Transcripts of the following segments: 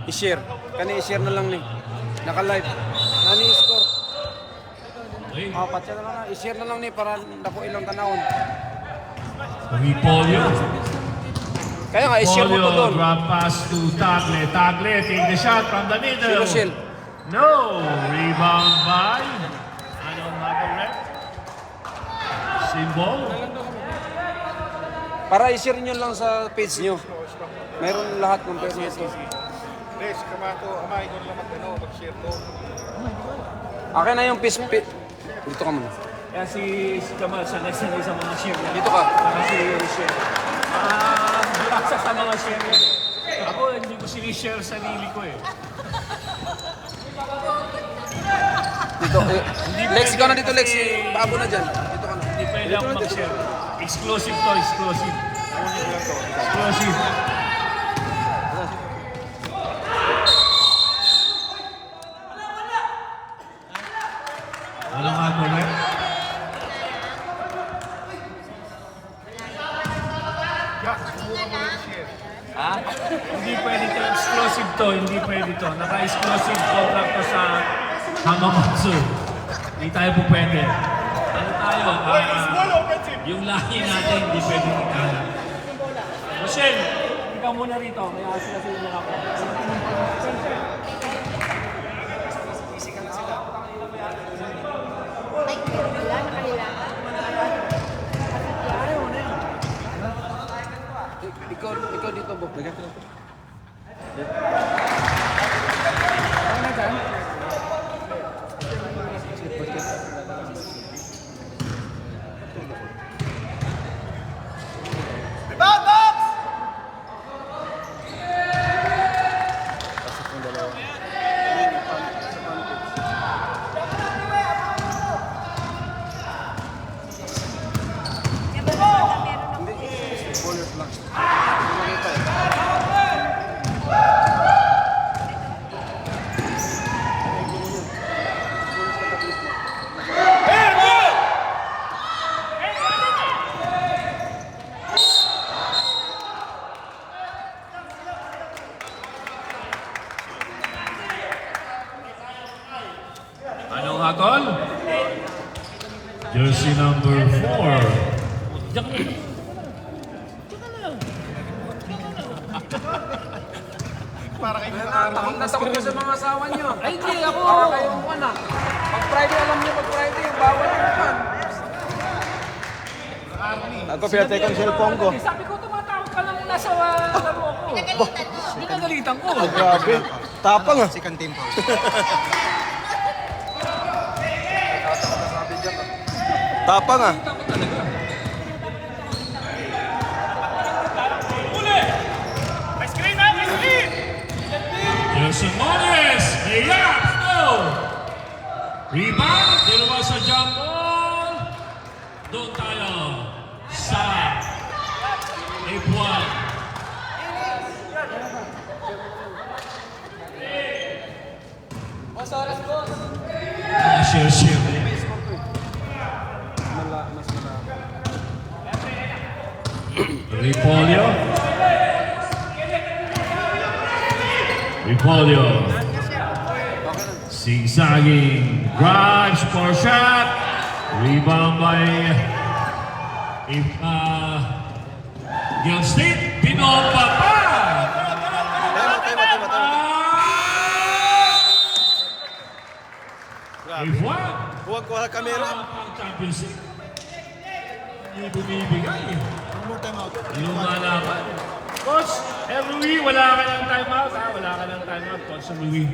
I-share. Kani i-share na lang ni. Naka-live. Nani score. Patsa na lang na. I-share na lang ni para dako ilang tanawon. Repolyo. Kaya nga, i-share mo to doon. Drop pass to Tagle. Tagle, take the shot from the middle. Shell. No. Rebound by. Anong mag-rep? Symbol. Para i-share nyo lang sa page nyo. Mayroon lahat ng page nyo. Des, kamato, amay ko lang mag-share to. Akin na yung page. Dito ka muna. Kaya si Kamal, sanay sa mga share niya. Dito ka. Para si share. Bilaksa sa mga share niya. Ako, hindi ko sinishare sarili ko eh. Dito. Lex, ikaw na dito, Lex. Bago na dyan. Dito ka na. Hindi pwede ako mag-share. Exclusive to, exclusive. Exclusive. Anong mag-rep? Ha? Hindi pwede to. Exclusive to. Hindi pwede to. Naka-exclusive contract to sa Hamamatsu. Hindi tayo po pwede. Ano tayo? Yung lahi natin, hindi pwede ikala. Rochelle, ikaw muna rito. Kaya sila sila ako. Ay, wala na kanila. Ikaw dito, Bob. Lagyan ka na. Anong hatol? Jersey number 4. Para kayo Takot na takot ko sa mga asawa nyo. Ay, hindi ako. Para kayong na. Pag Friday, alam nyo pag Friday, yung bawal yung pan. Ako pinatay ko ang cellphone ko. Sabi ko, tumatawag ka lang nasa laro ako. Pinagalitan mo. Pinagalitan ko. Grabe. Tapang ah. Second team po. Tapang ah. Nelson Mones. Layup. No. Rebound. Dalawa sa jump ball. Doon tayo sa F1. Share. Repolyo. Zigzagging. Drives for shot. Rebound by Gill State. Pinomba pa. F1. Huwag ko sa kamera. Championship. Hindi bumibigay. Yung malaman. Coach, Louis, wala ka ng timeout ha? Wala ka ng timeout, Coach Louis.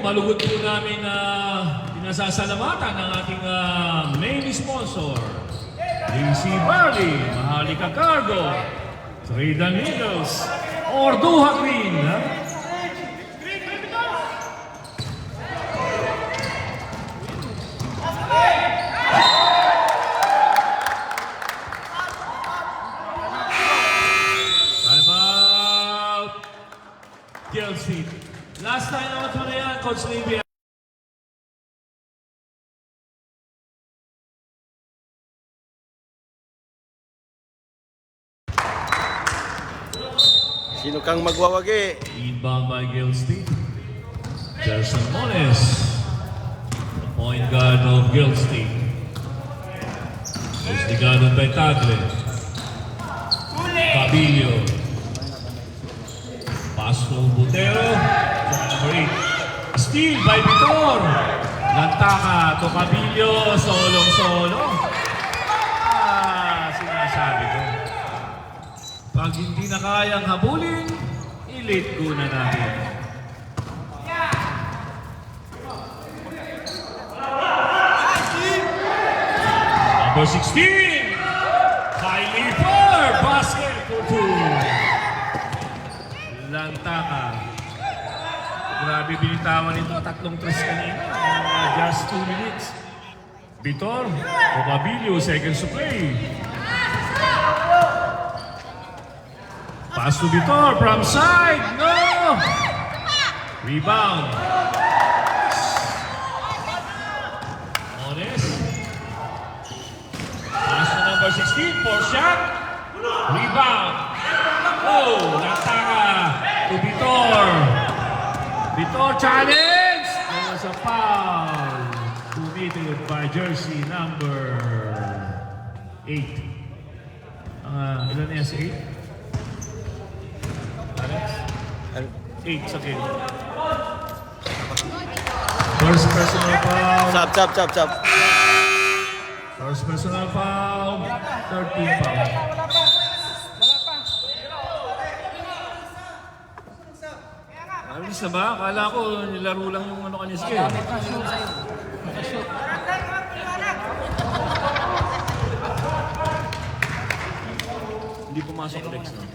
malugod po namin na pinasasalamatan ng ating main sponsor. DC Barley, Mahalika Cargo, Trade Needles, Orduha Green. Time out. Kelsey. Last time naman ito na yan, Coach Livia. Sino kang magwawagi? Inbound by Gilstein. Gerson Mones. The point guard of Gilstein. Postigado by Tagle. Cabillo. Pass to Butero. Number 8. Steal by Vitor. Lantaka to Cabillo. Solong-solo. Sinasabi ko. Pag hindi na kayang habulin, i-late go na natin. Number 16, Kylie Ford, basket for 2. Lantaka. Grabe binitawan nito, tatlong tres kanina. Just 2 minutes. Vitor, Ocabilio, seconds to play. Pass to Vitor from side. No! Rebound. Mones. Pass to number 16 for shot. Rebound. Oh, Lantaka to Vitor. Vitor challenge. There was a foul committed by jersey number 8. Ilan na yan si 8? 8 sa game. First personal foul. Chop. First personal foul. 13 foul. Alis na ba? Akala ko nilaro lang yung ano kanya sige. Hindi pumasok Rex, no?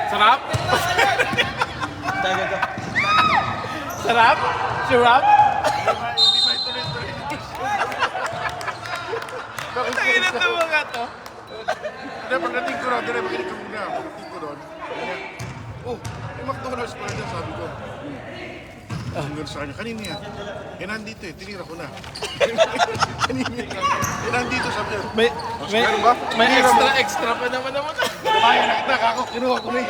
Sarap? Sarap? Sarap? Hindi ba ituloy-tuloy? Bakit na mga to? Hindi, pagdating ko ron, hindi, makinig ka muna. Pagdating ko ron, oh, may McDonald's pala dyan, sabi ko. Hanggang sa kanya, kanina yan. Eh, nandito eh, tinira ko na. Kanina yan. Eh, nandito, sabi niya. May extra pa naman. Kaya nakita ka ako, kinuha ko na eh.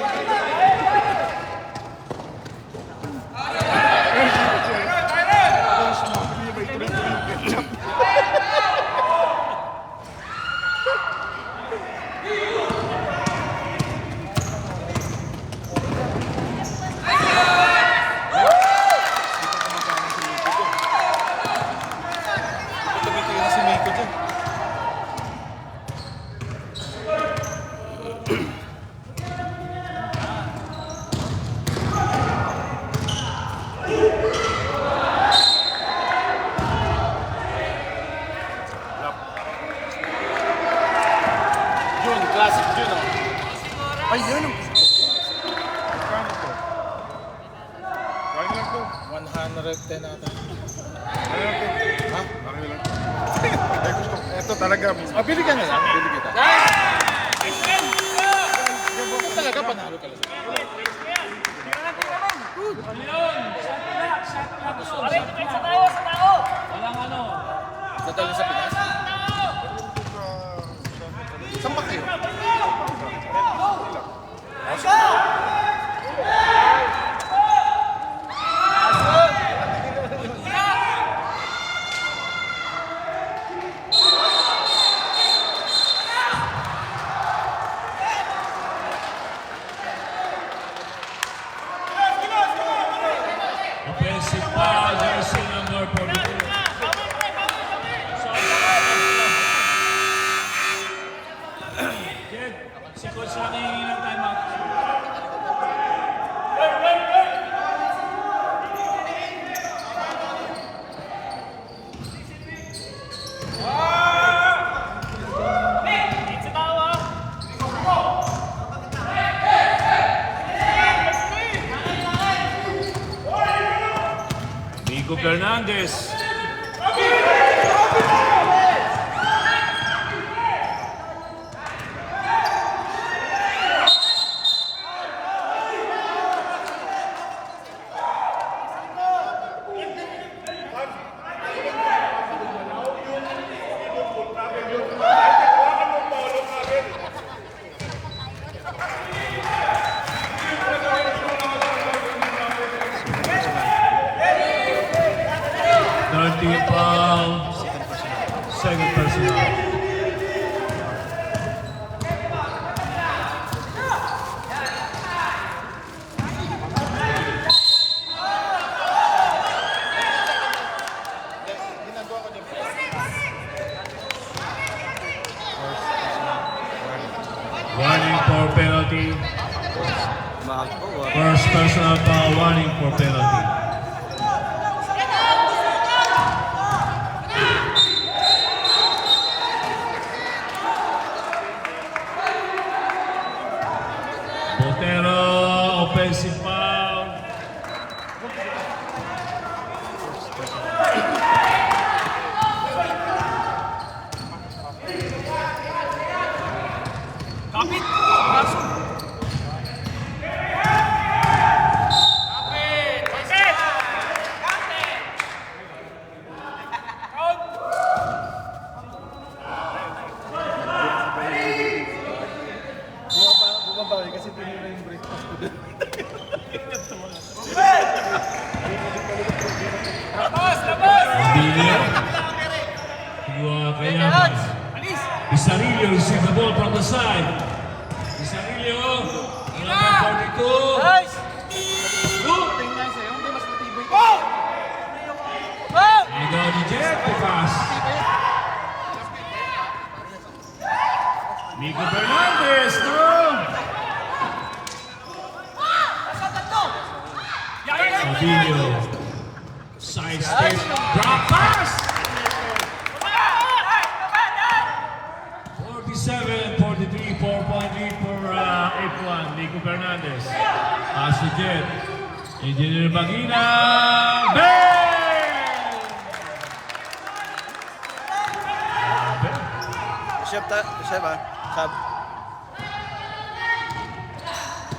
June, classic June, oh. Ay, yun ang gusto ko. Magkano to? Bakit lang to? 110 ata. Bakit lang to? Ha? Bakit lang to? Ay, gusto ko. Ito talaga. Mabili ka na lang. Bili kita. Ito talaga, panalo ka lang. Walang ano. Dadali sa Pinas? Saan ba kayo? Offensive foul, jersey number 42. Jed, si Coach lang hihingi ng timeout. Nico Fernandez. Third foul, second personal. Warning for penalty. First personal foul, warning for penalty. Botero, offensive foul. Bumabali kasi tinira yung breakfast ko doon. Billy. Kaya Isarillo receives the ball from the side. Isarillo, number 42. Nice! Tingnan sa'yo, hindi mas matibay. Agaw ni Jet, the pass. Nico Fernandez, through. Fabinho. Side step. Drop pass! 47-43, 4-point lead for F1. Nico Fernandez. Pass to Jet. Engineer Bagina. Bang! Chef, Sab.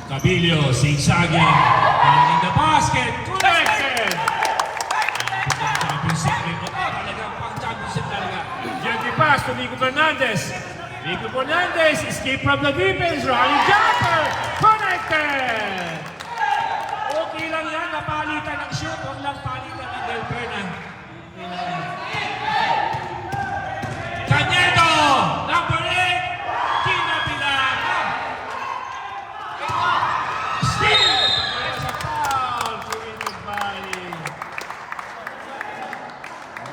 Cabillo, zigzagging. Finding the basket. Connected! Championship rin mo. Talagang pang championship talaga. Gentle pass to Nico Fernandez. Nico Fernandez, escape from the defense. Running jumper. Connected! Okay lang yan. Napalitan ng shoot. Huwag lang palitan ng girlfriend. Cañedo! Number 8! Kinabilangan! Steal! It's a foul committed by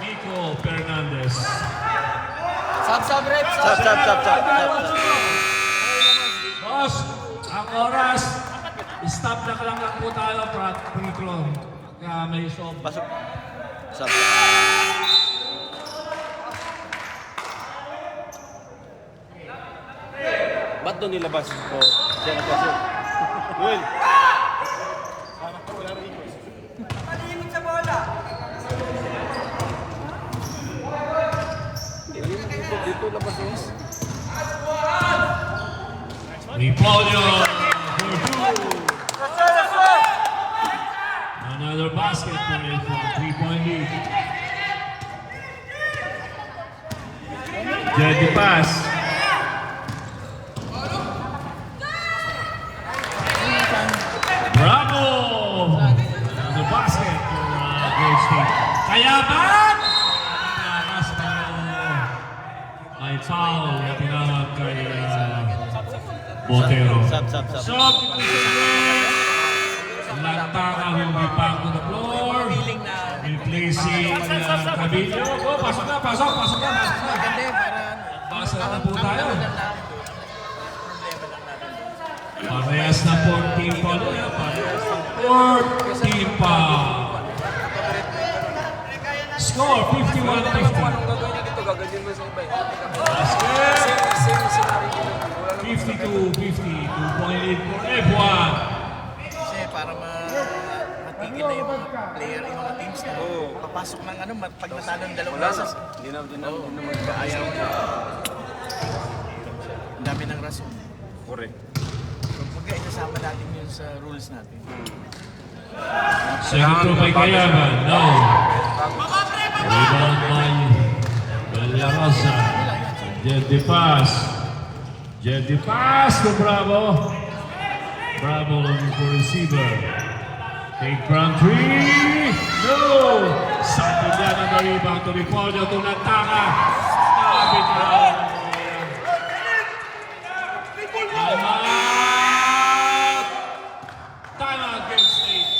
Nico Fernandez. Sab, rep. Sab. Boss, ang oras, stop na lang po tayo para free throw. Kaya may sob. Pasok. Sab. Ba't doon nilabas? O, siya na pasok. Will. Dito labas mo. Repolyo for two. Another basket for a 3-point lead. Jetty pass. Bravo! Another basket for Gold State. Kayaban! May foul na tinawag kay Botero. Sab. So, Lantaka will be back to the floor. Replacing Cabillo. Oh, pasok na. Basa na po tayo. Parehas na 14 pa. 14 pa. Score 51-50. Gagawin mo sa iba. Basket. Same scenario. 52-50. 2-point lead for F1. Kasi para matigil na yung mga player, yung mga teams na papasok ng pag natalo ng dalawang Wala na. beses. Hindi na Ayaw na. Ang dami ng rason. Correct. So, pagka isasama natin yun sa rules natin. Second throw by Kayaban. No. Rebound by Belarosa. Jetty pass to Bravo. Bravo looking for receiver. Take from three. No. Santillán on the rebound to Repolyo to Lantaka. Stop it now. Timeout, Game State.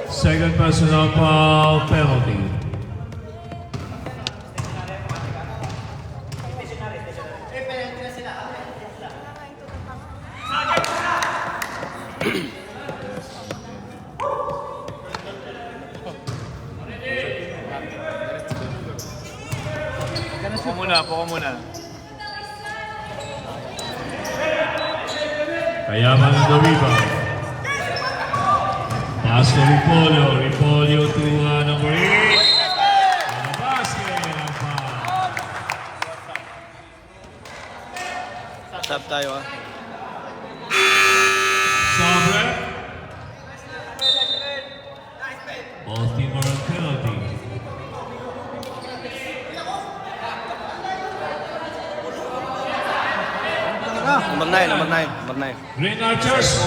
Second personal foul penalty. Poko muna. Kaya man the rebound. Pass to Ripolio. Ripolio to number 8. And the basket. Ang foul. Stop tayo ah. Sobre. Both team are on penalty. Number 9, number 9, number 9. Green Archers.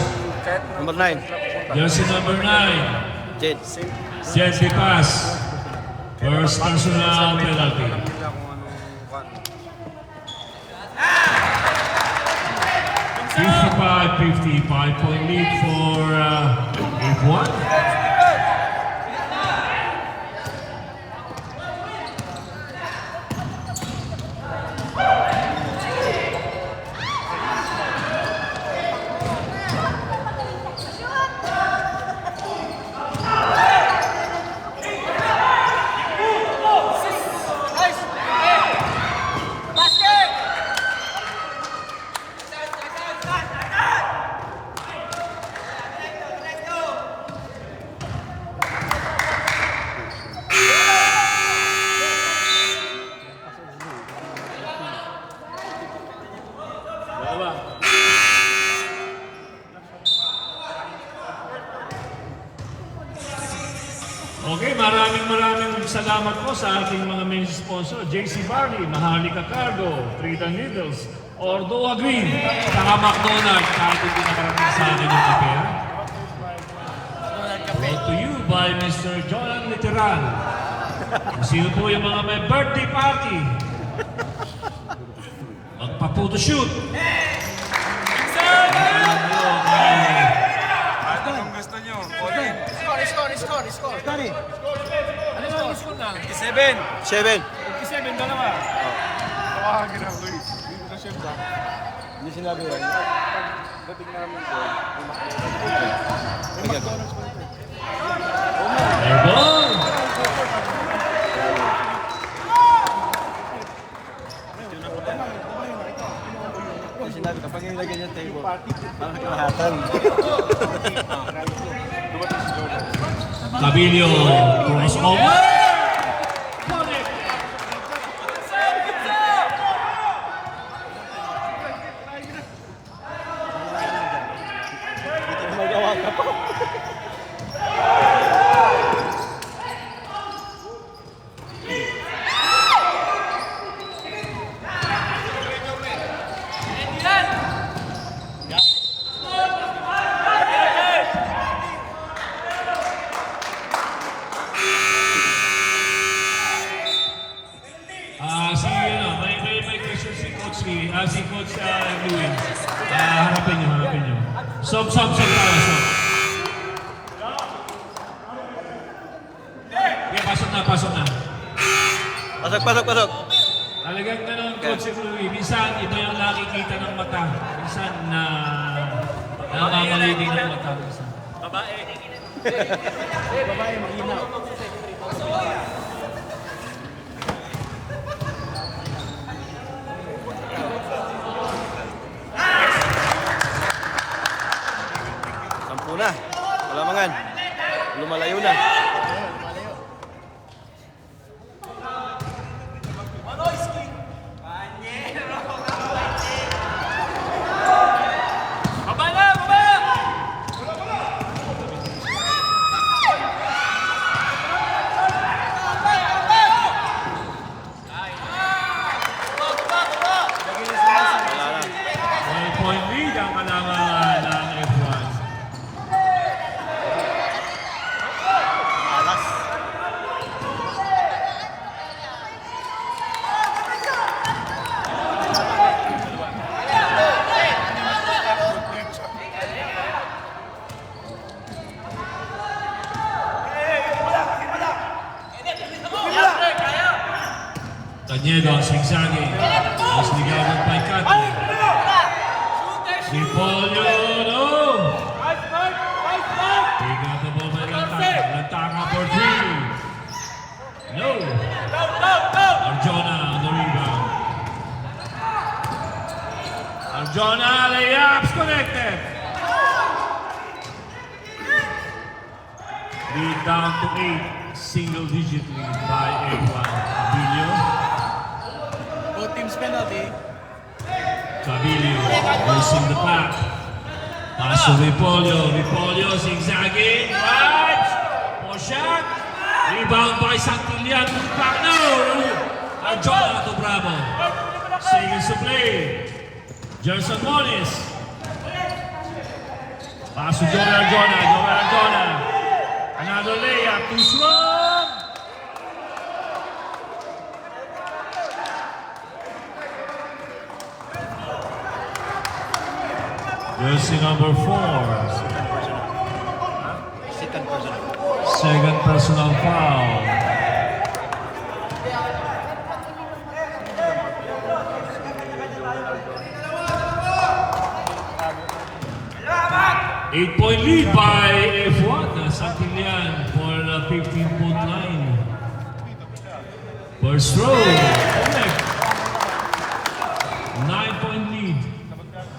Number 9. Jersey number 9. Jed. Jesse pass. First personal penalty. 55-50, 5-point lead for F1. Okay, maraming salamat po sa ating mga main sponsor. JC Barney, Maharlika Cargo, Triton Needles, Ordoa Green, saka McDonald's, kahit hindi nakarating sa akin yung kape. Ha? Brought to you by Mr. Jonan Literal. Kung sino po yung mga may birthday party, magpa-photoshoot. Score. Ano yung score na? 7. Tawagin ako eh. Dito na siya ba? Hindi sinabi yan. Dating namin ko. Airball! Hindi sinabi kapag nilagay niya table. Parang kalahatan. Cabilio, crossover! Connect! Magawa ka pa. Si Coach Louie. Harapin nyo. Sob tayo, sob. Okay, pasok na. Pasok. Talagang ganun, Coach Louie. Minsan, iba yung nakikita ng mata. Minsan, nakakamali din ng mata. Babae, mahina. Na. Wala mangan. Lumalayo na. Point lead ang kailangan ng F1. Tañedo ang zigzagging. Mas ligawan pa Ikati. Ripolio, no! Pick up the ball by Lantaka for 3. No! Arjona on the rebound. Jonah layups connected. Lead down to 8, single-digit lead by F1. Abilio. Both teams penalty. Cabilio using the clock. Pass to Ripolio. Ripolio zigzagging. Right. For shot. Rebound by Santillan. Back now. Arjona to Bravo. Seconds to play. Jerson Moniz. Pass to Joel Arjona. Joel Arjona. Another layup. Too strong. Jersey number 4. Second personal foul. Eight-point lead by F1. Santillan for the 15-foot line. First throw. Correct. 9-point lead.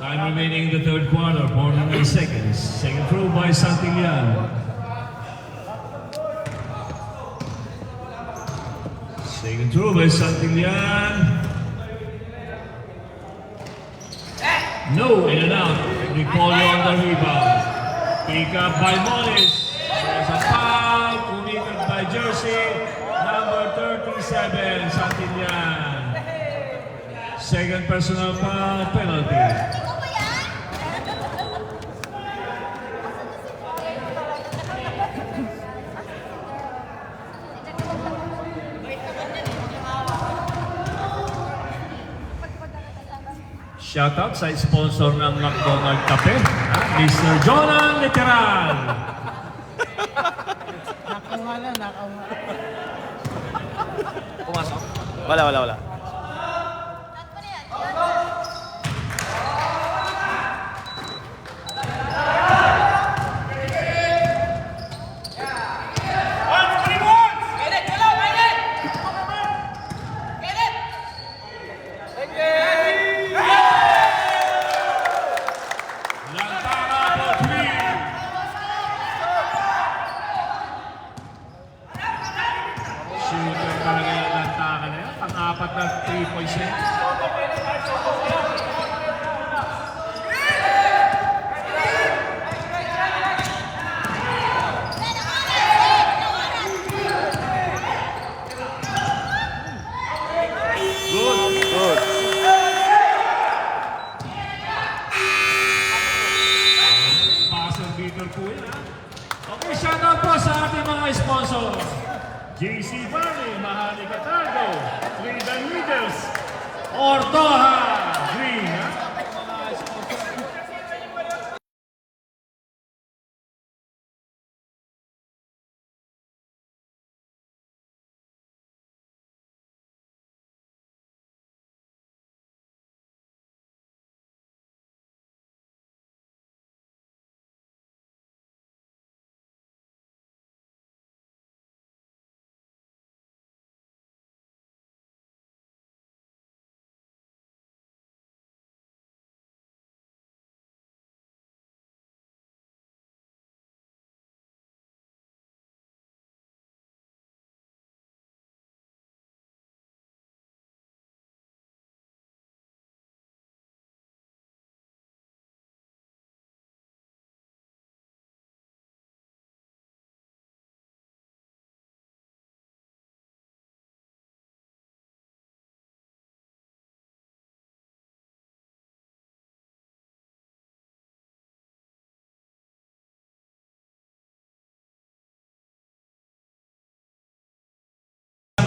Time remaining in the third quarter, 49 seconds. Second throw by Santillan. Second throw by Santillan. No, in and out. Ripolio on the rebound. Pick up by Moniz. There's a foul committed by Jersey. Number 37, Santillan. Second personal foul penalty. Shoutout sa sponsor ng McDonald Cafe, Mr. Jonan Literal. Nakuha lang, nakuha. Pumasok? Wala. Lantara for 3. Shooter talaga yung Lantara na yan. Pang-apat na 3-point set. Good. Buzzer beater po yan, ha? Okay, shoutout po sa ating mga sponsor. JC Barney, Mahalika Cargo, Freedom Needles, Ortoha, Green, ha? Mga sponsor.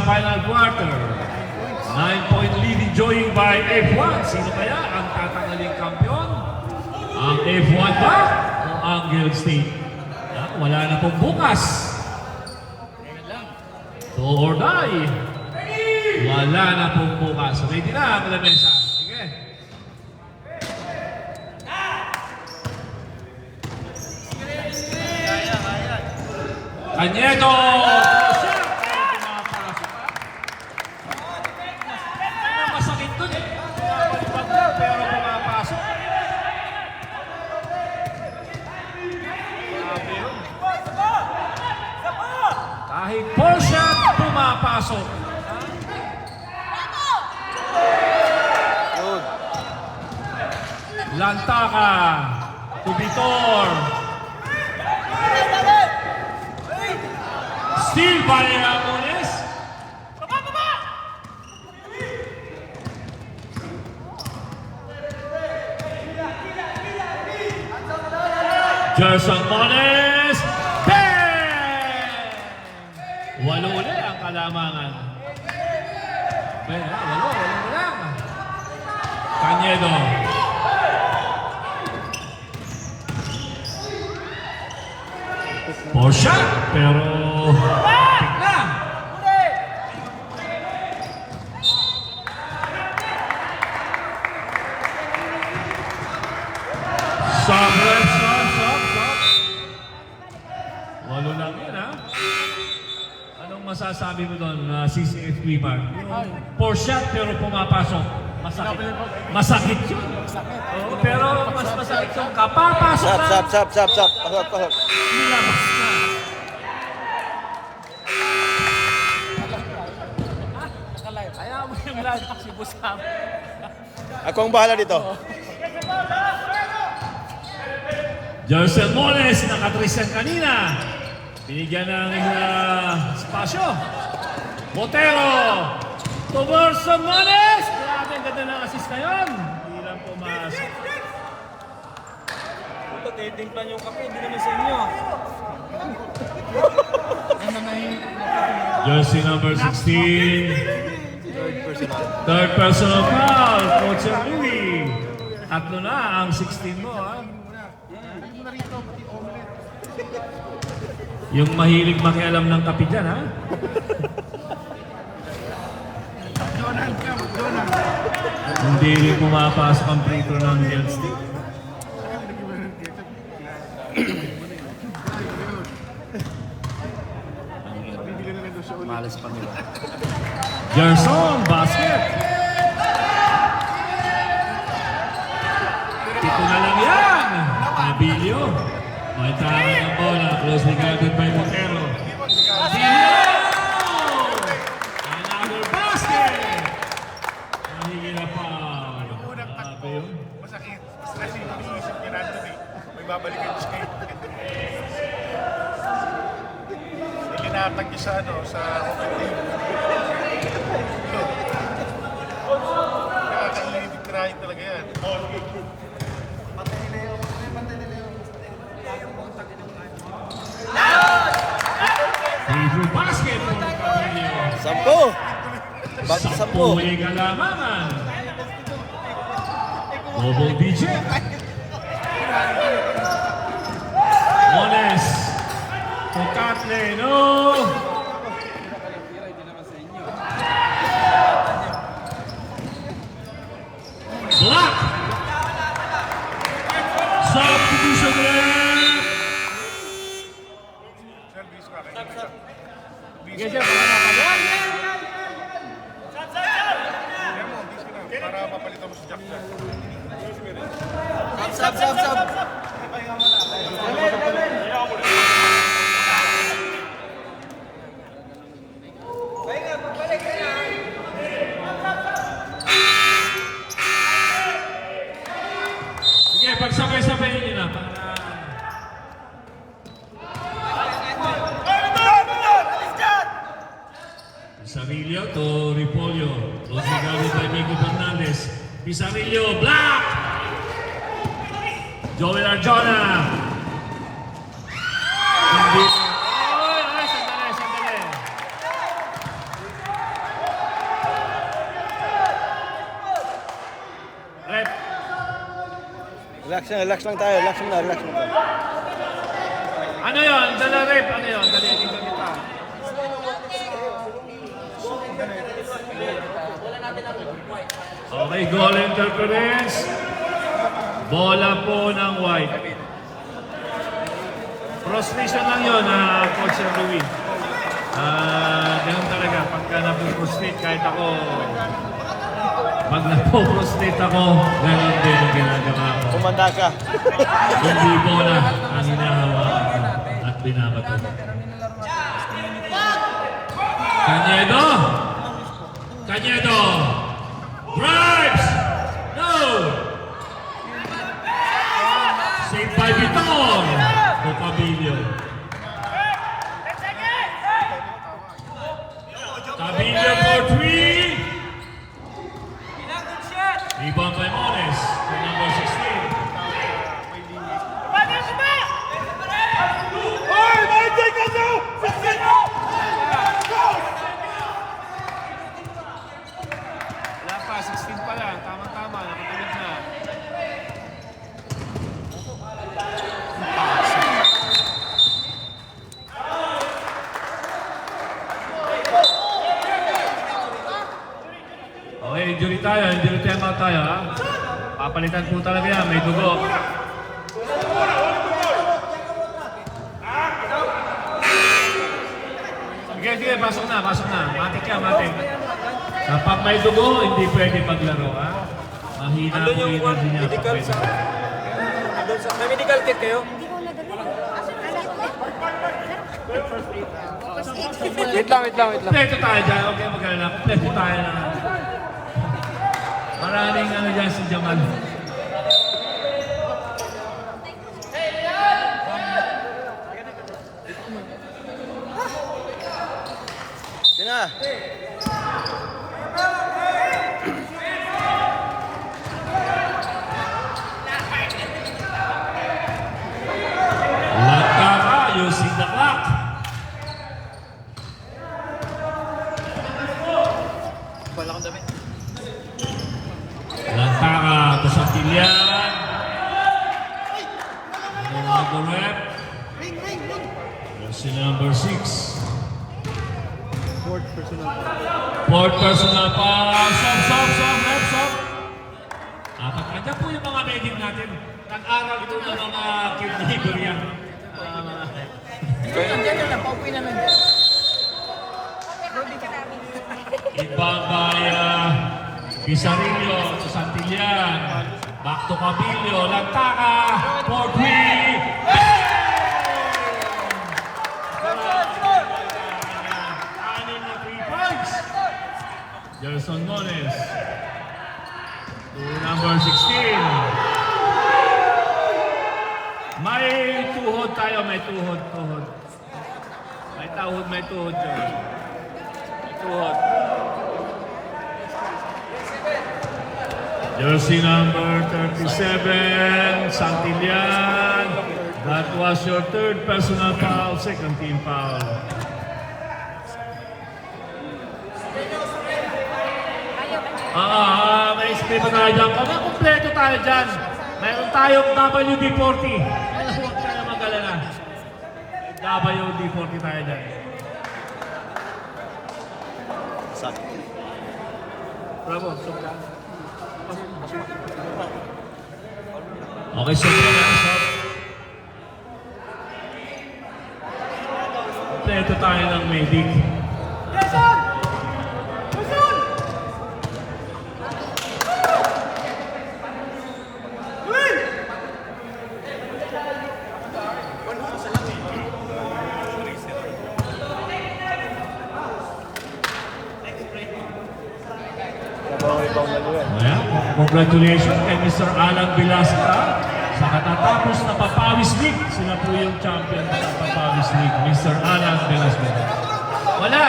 Final quarter. 9-point lead enjoying by F1. Sino kaya ang tatanggaling kampiyon? Ang F1 ba o ang Guild State? Wala na pong bukas. Do or die. Wala na pong bukas. Ready na ang lamesa. Sige. Cañedo! Masakit dun eh. Pero pumapasok. pumapasok. Good. Lantaka. Tubitor. Steal by Ramones. Gerson Mones. Bang! Walo uli ang kalamangan. Walo lang. Cañedo. For shot, pero pick lang. Stop. Walo lang yun, ha? Anong masasabi mo doon, CCFP ba? For shot, pero pumapasok. Masakit. Masakit yun. Oo, pero mas masakit yung kapapasok Sap, lang. sap, sap, sap, sap. Pasok, pasok. Nilabas na. Kaya mo yung live si Busam. Ako ang bahala dito. Gerson Mones, nakatris yan kanina. Binigyan ng spasyo. Botero. To Gerson Mones. Grabe, ang ganda ng assist na yun. Hindi lang pumasok. Ito, titimplan yung kape, hindi naman sa inyo. Jersey number 16. Third personal foul. Coach Louis. Tatlo na ang 16 mo, ha? Yung mahilig makialam ng kape dyan, ha? Hindi rin pumapasok ang free throw ng Yelstin. Malas pa nila. Gerson, basket. Ito na lang yan. Abilio. May tama ng bola. Closely guarded by Montero. Another basket. Nahigil na pa. Unang Grabe takbo, yun. masakit. Kasi iniisip niya nandun eh. May babalikan siya kayo. Ilinatag niya sa ano, sa open team. Nakakainibig tirahin talaga yan. Favorite basket for Abilio. 10. Bag 10. Huli kalamangan. Double digit. Mones. Tocatle, no. Block. Substitution rep. Sir, bis ka kayo. Sige, sir, baka napagawa. Kaya mo, bis ka na. Para mapalitan mo si Jack Jack. Sap. Sige, pagsabay-sabayin nyo na para... Pisarillo to Ripolio. Closely guarded by Mico Fernandez. Pisarillo, block! Joel Arjona. Hindi. Ay, sandali. Rep. Relax lang tayo. Relax muna. Ano yun? Dala rep. Ano yun? Dali, dito kita. Okay, goal interference. Bola po ng white. Prostration lang yun, Coach Louis. Ganun talaga. Pagka napoprostrate, kahit ako, pag napoprostrate ako, ganun din ang ginagawa ko. Kumanda ka. Hindi bola ang hinahawakan ko at binabato. Cañedo. Cañedo. Drives. No. Saved by Vitor. Cabilio. Cabilio for 3. Rebound by Mones to number 16. Wala pa, 16 pa lang. Tama-tama, nakatulog na. Okay, injury time out tayo ha. Papalitan po talaga yan, may dugo. Sige, pasok na. Matik yan, matik. Kapag may dugo, hindi pwede maglaro ha. Mahina Andun po yung yung energy niya. medical sa... Andun sa... May medical kit kayo? Hindi ko nadala. Wait lang. Kompleto tayo dyan. Okay, mag-alala. Kompleto tayo na. Maraming ano dyan si Jamal. Yun na. Lantaka using the clock. Lantaka to sa Pilian. Ronaldo rep. Jersey number 6. Fourth personal foul. Stop. Nandiyan po yung mga medic natin. Nag-aral ito ng mga kidney Korean. Ibang by Pisarillo to Santillan. Back to Cabilio. Lantaka. 4-3. Anim na 3 points. Gerson Mones. To number 16. May tuhod tayo, may tuhod. May tuhod dyan. May tuhod. Jersey number 37, Santillan. That was your third personal foul, second team foul. May split pa tayo dyan. Kompleto tayo dyan. Mayroon tayong WD-40. Huwag tayo mag-alala. WD-40 tayo dyan. Bravo, sobra. Okay, sobra na. Kompleto tayo ng medic. Congratulations kay Mr. Alan Velasca sa katatapos na Papawis League. Sila po yung champion sa Papawis League, Mr. Alan Velasca. Wala!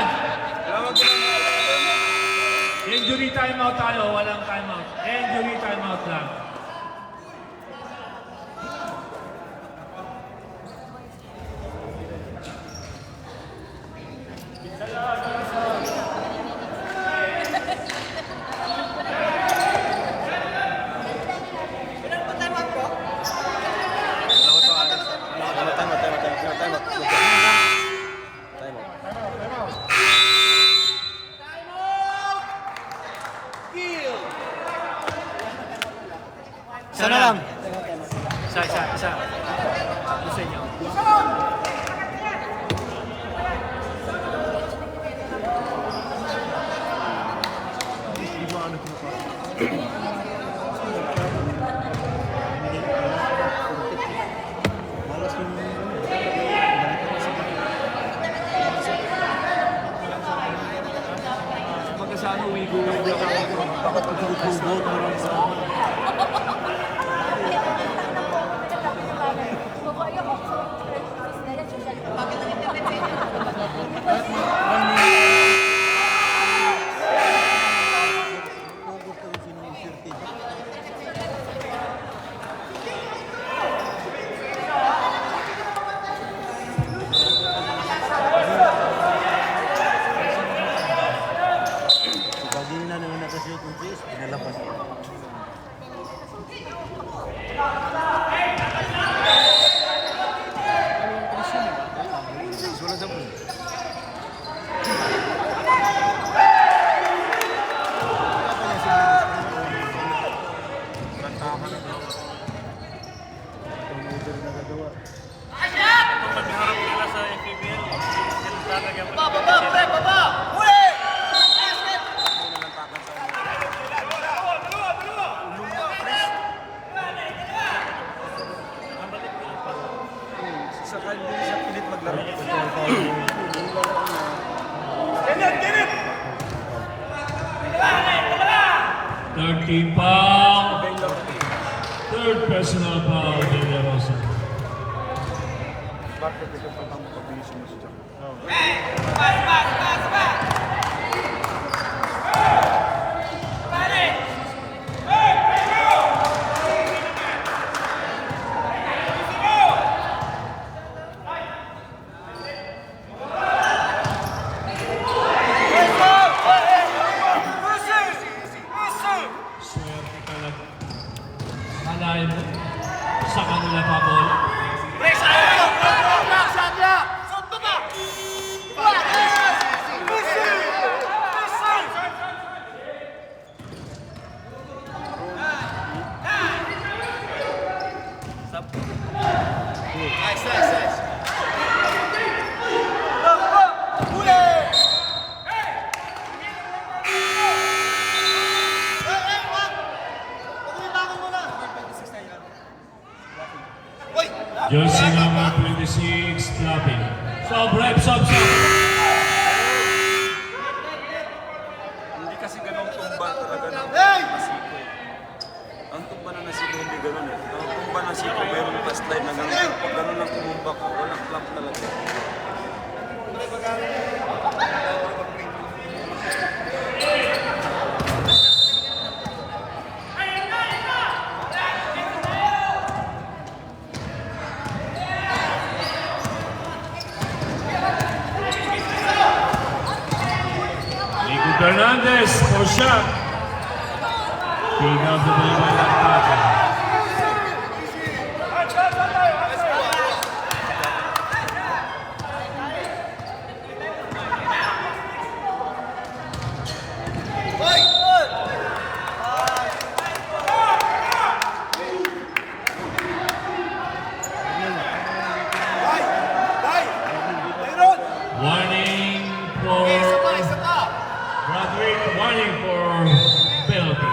Injury timeout tayo, walang timeout. Injury timeout lang. Isa na lang. Isa. Gusto niyo. sa ano, wigo-wigo lang ako. Bakit pagkukubo parang sa... Pag na naman nakashoot ng chase, pinalabas. Wala sa mga. Pagharap nila sa FPBL, talagang Sa kanya sa pilit maglaro. 13 foul. Third personal foul, De La Rosa. Bakit ito pa ang pabilis mo siya? Swerte talaga. Malayo mo. Sa kanila pa bola. Jersey number 26, clapping. Sub, rep, sub. Hindi kasi ganun tumba talaga ng Nasiko. Ang tumba na Nasiko hindi ganun eh. Ang tumba ng Nasiko meron pa slide na ganun. Pag ganun lang tumumba ko, walang clamp talaga. Nico Fernandez for shot. King of the Billboard Attack. Warning for Bradwick, warning for penalty.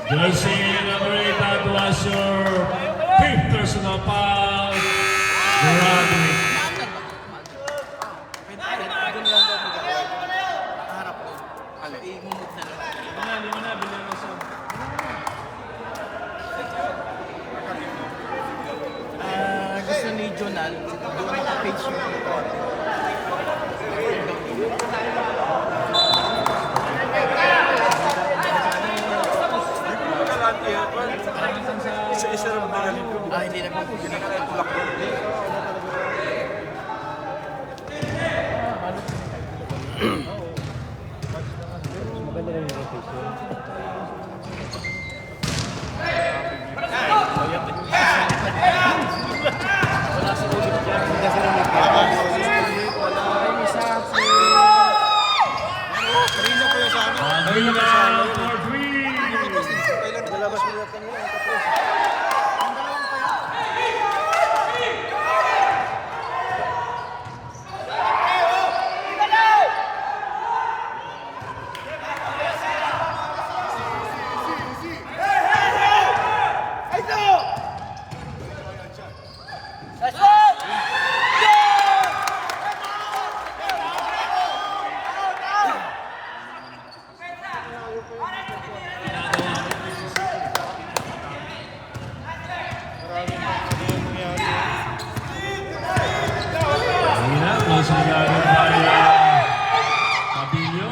Jersey number 8, that was your fifth personal foul. Bradwick. Lima na, De La Rosa. Gusto ni Jonal, doon naka-page yung report. Isa-isa naman na ganun. Hindi na po. Tulak ko. Maganda rin yung rotation. Wala sa ulit dyan. Hindi kasi rin nag-report. disregarded by Pabilio.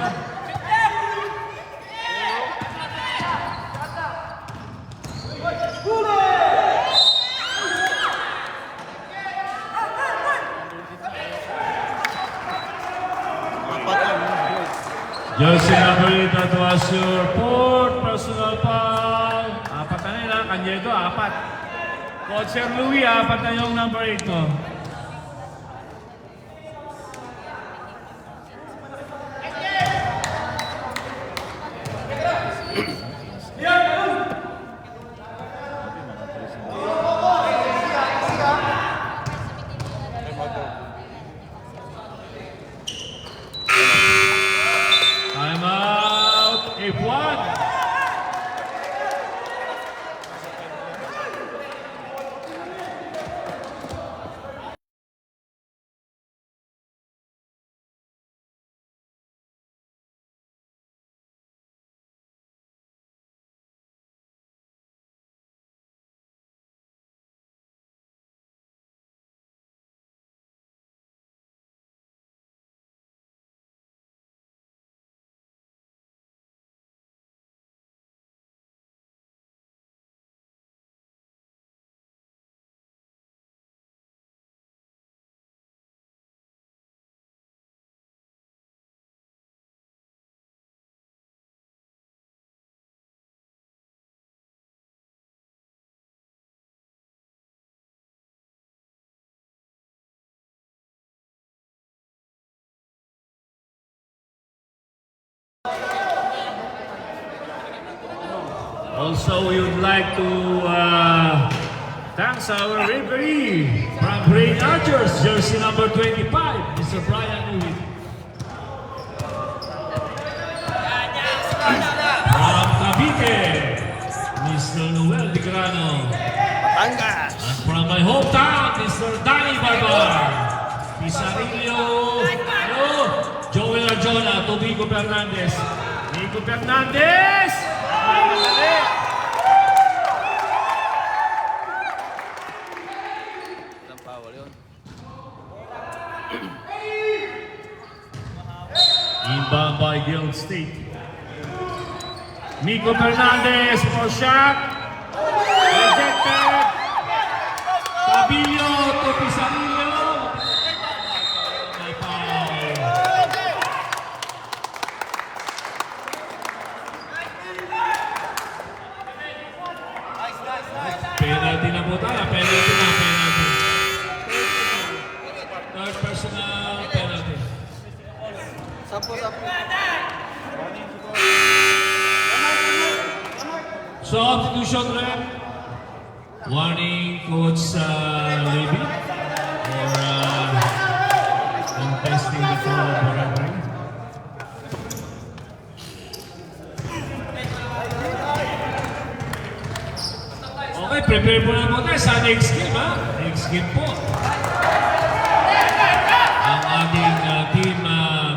Jersey number 8, that was your fourth personal foul. Apat na nila, Canyedo, apat. Coach Sir Louie, apat na yung number 8 mo. Time out, F1. Also, we would like to thank our referee from Brain Archers, jersey number 25, Mr. Brian Uwit. From Cavite, Mr. Noel Digrano. And from my hometown, Mr. Danny Barbar. Pisarillo, Joel Arjona, Tobico Fernandez. Nico Fernandez! Inbound by Guild State. Nico Fernandez for shot. Rejected. Pabilio to Pisarillo. May foul. Penalty na po tayo. Penalty na. Third personal penalty. Substitution rep. Warning Coach Levy for contesting the foul for referee. Okay, prepare po na po tayo sa next game, ha? Next game po. Ang ating team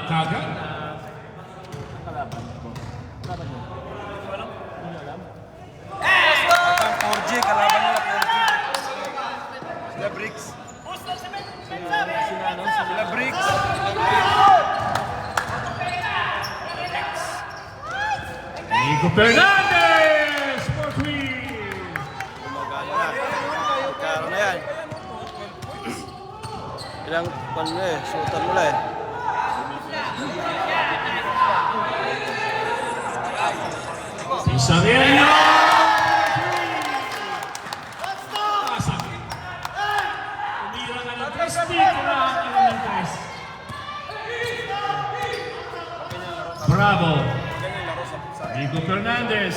Kaga. 4G, kalaban nila 4G. Sila Bricks. Sila Bricks. Nico Fernandez for three. Magkano na yan. Ilang pan mo eh, suotan mo lang eh. Pisarillo! Umira ka ng 3, dito na ang ng 3. Bravo! Nico Fernandez,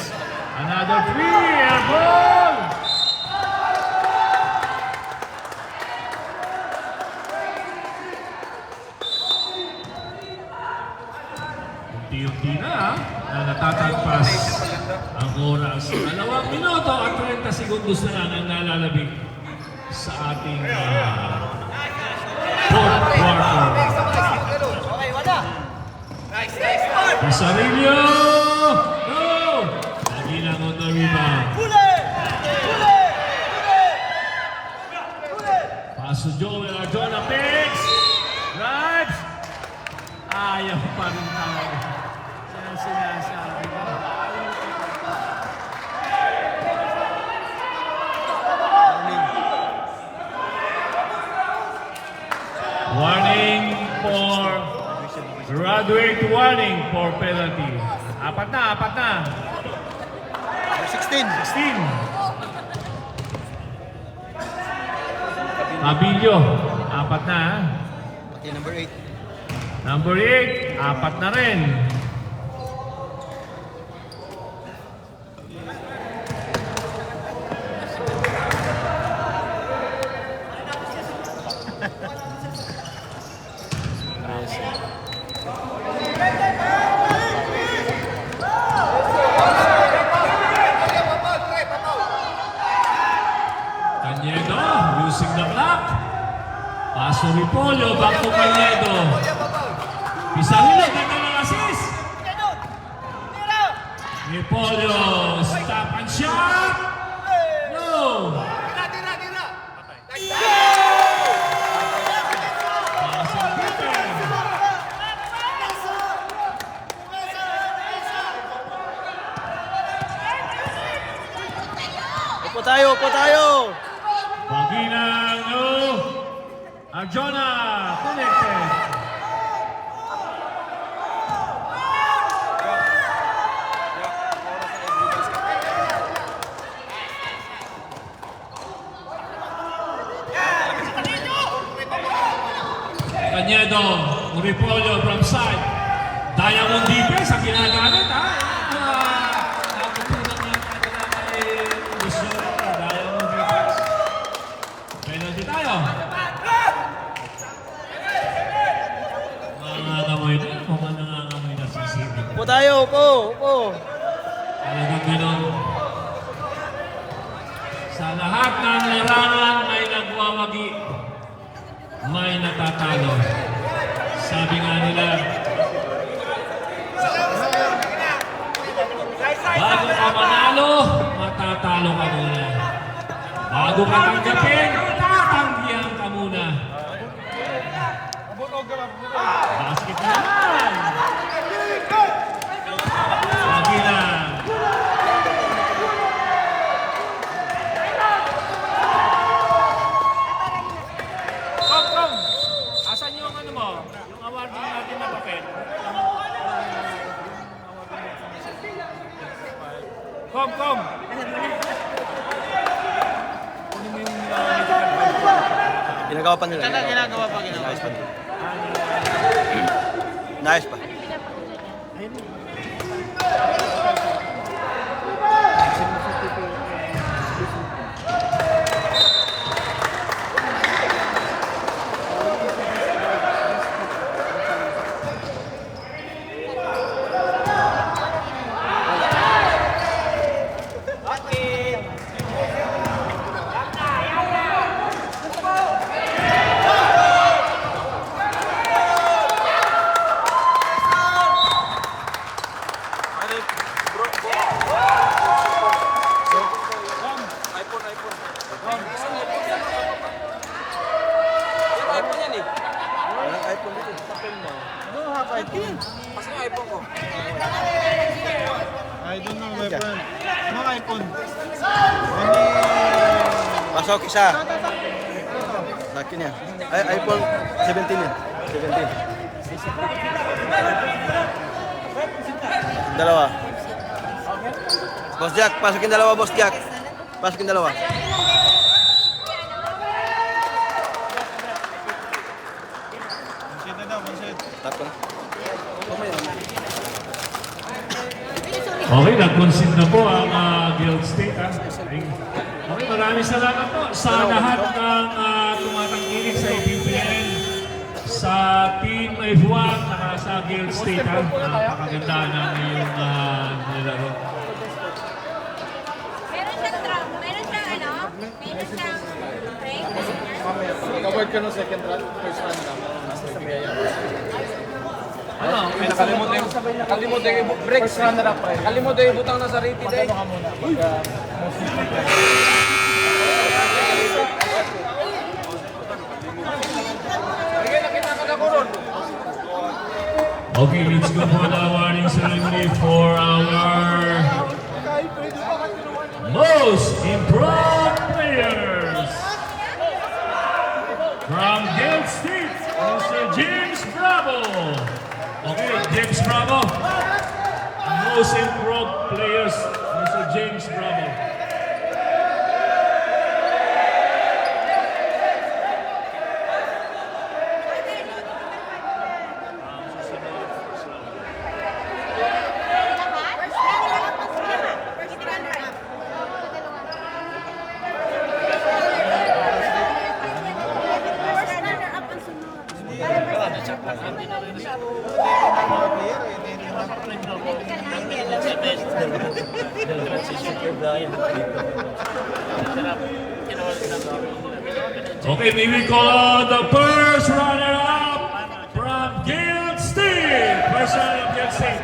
another 3, air ball! Unti-unti na natatagpas ang oras. 2 minuto at 30 segundos na lang ang nalalabig sa ating fourth quarter. Pisarillo! No! Nagilang on the rebound. Paso Joel Arjona picks. Right! ayaw pa rin talaga. Yan sinasabi ko. Warning for graduate warning for penalty. Apat na. 16. 16. Abilio, apat na. Pati number 8. Number 8, apat na rin. Cañedo, using the clock. Paso Ripolyo, back to Cañedo. Pizarrillo, ganda ng assist. Ripolyo, stop and shot. No. Pasang Peter. Upo tayo! Paginang, no. Arjona, connected. Cañedo, Ripolyo from side. Diamond defense ang ginagamit, ha? Nakutunan niya kanila kay gusto Diamond defense. Penalty tayo. Nangangamoy na. Mukhang nangangamoy na si Sidi. Upo tayo! Upo! Talagang gano'n. Sa lahat ng larangan may nagwawagi, may natatalo. Sabi nga nila, bago ka manalo, matatalo ka muna. Bago ka tanggapin, tatanggihan ka muna. Basket na naman. Sabi na, Kom, asan yung ano mo? Yung awarding natin na papel? Kom! Kunin mo yung Ginagawa pa nila. Ginagawa pa. Nice pa. I don't know, my friend. No iPhone. Pasok isa. Laki niya. Ay, iPhone 17 yan. 17. Dalawa. Boss Jack, pasukin dalawa, Boss Jack. Pasukin dalawa. Tatlo. Okay, nag-concede na po ang Guild State. Okay, maraming salamat po sa lahat ng tumatangkilik sa ABPN, sa Team F1, saka sa Guild State. Napakaganda ng iyong nilaro. Meron siyang drum. Meron siyang break. Covered ka no second round, first round lang. Nasa bigayan. Ano? May nakalimutan yung break. First runner up, pre. Nakalimutan yung butang nasa rated eh. Magkano ka muna? Sige, nakita ka na ko ron. Okay, let's go for the awarding ceremony for our most improved players. From Guild State, Mr. James Bravo. Okay, James Bravo. Most improved players, Mr. James Bravo. Okay, may we call the first runner-up from Guild State. First runner-up, Guild State.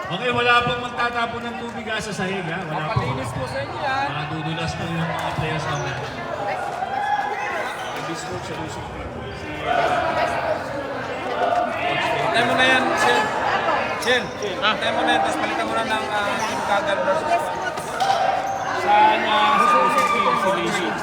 Okay, wala pong magtatapon ng tubig sa sahig, ha? Wala po. Malinis po sa inyo yan. Dudulas po yung mga players namin. Tayo mo na yan, Chen. Chen, tayo mo na yan, tapos palitan mo na ng Team Kagal versus sa si Lacey.